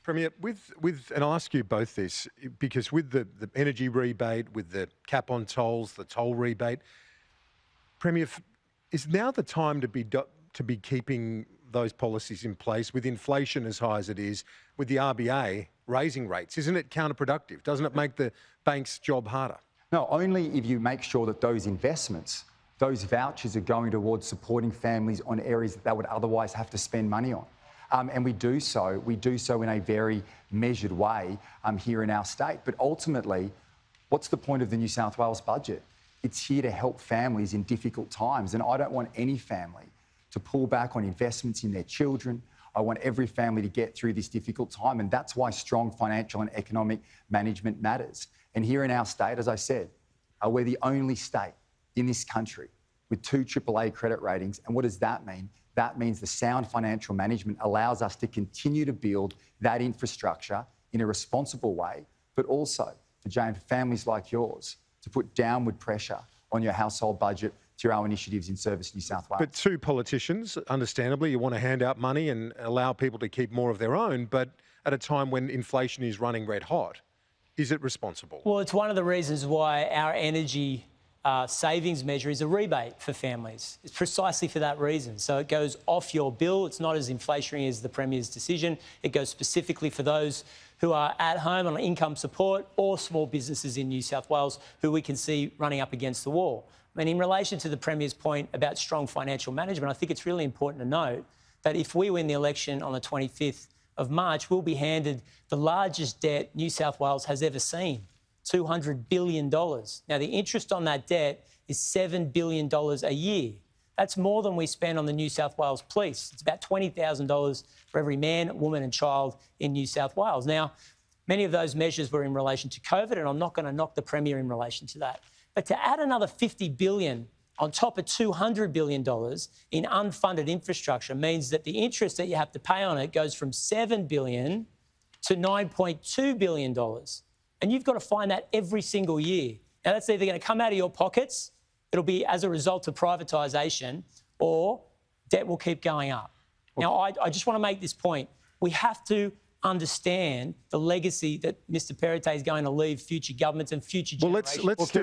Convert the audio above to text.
Premier, and I'll ask you both this, because with the energy rebate, with the cap on tolls, the toll rebate, Premier, is now the time to be keeping those policies in place with inflation as high as it is, with the RBA raising rates? Isn't it counterproductive? Doesn't it make the bank's job harder? No, only if you make sure that those investments, those vouchers are going towards supporting families on areas that they would otherwise have to spend money on. And we do so in a very measured way here in our state. But ultimately, what's the point of the New South Wales budget? It's here to help families in difficult times. And I don't want any family to pull back on investments in their children. I want every family to get through this difficult time. And that's why strong financial and economic management matters. And here in our state, as I said, we're the only state in this country with 2 AAA credit ratings. And what does that mean? That means the sound financial management allows us to continue to build that infrastructure in a responsible way, but also for families like yours to put downward pressure on your household budget through our initiatives in Service New South Wales. But 2 politicians, understandably, you want to hand out money and allow people to keep more of their own, but at a time when inflation is running red hot, is it responsible? Well, it's one of the reasons why our energy savings measure is a rebate for families. It's precisely for that reason. So it goes off your bill. It's not as inflationary as the Premier's decision. It goes specifically for those who are at home on income support or small businesses in New South Wales who we can see running up against the wall. I mean, in relation to the Premier's point about strong financial management, I think it's really important to note that if we win the election on the 25th of March, we'll be handed the largest debt New South Wales has ever seen. $200 billion. Now, the interest on that debt is $7 billion a year. That's more than we spend on the New South Wales Police. It's about $20,000 for every man, woman and child in New South Wales. Now, many of those measures were in relation to COVID, and I'm not going to knock the Premier in relation to that. But to add another $50 billion on top of $200 billion in unfunded infrastructure means that the interest that you have to pay on it goes from $7 billion to $9.2 billion. And you've got to find that every single year. Now, that's either going to come out of your pockets, it'll be as a result of privatisation, or debt will keep going up. Now, I just want to make this point. We have to understand the legacy that Mr Perrottet is going to leave future governments and future generations. Well, let's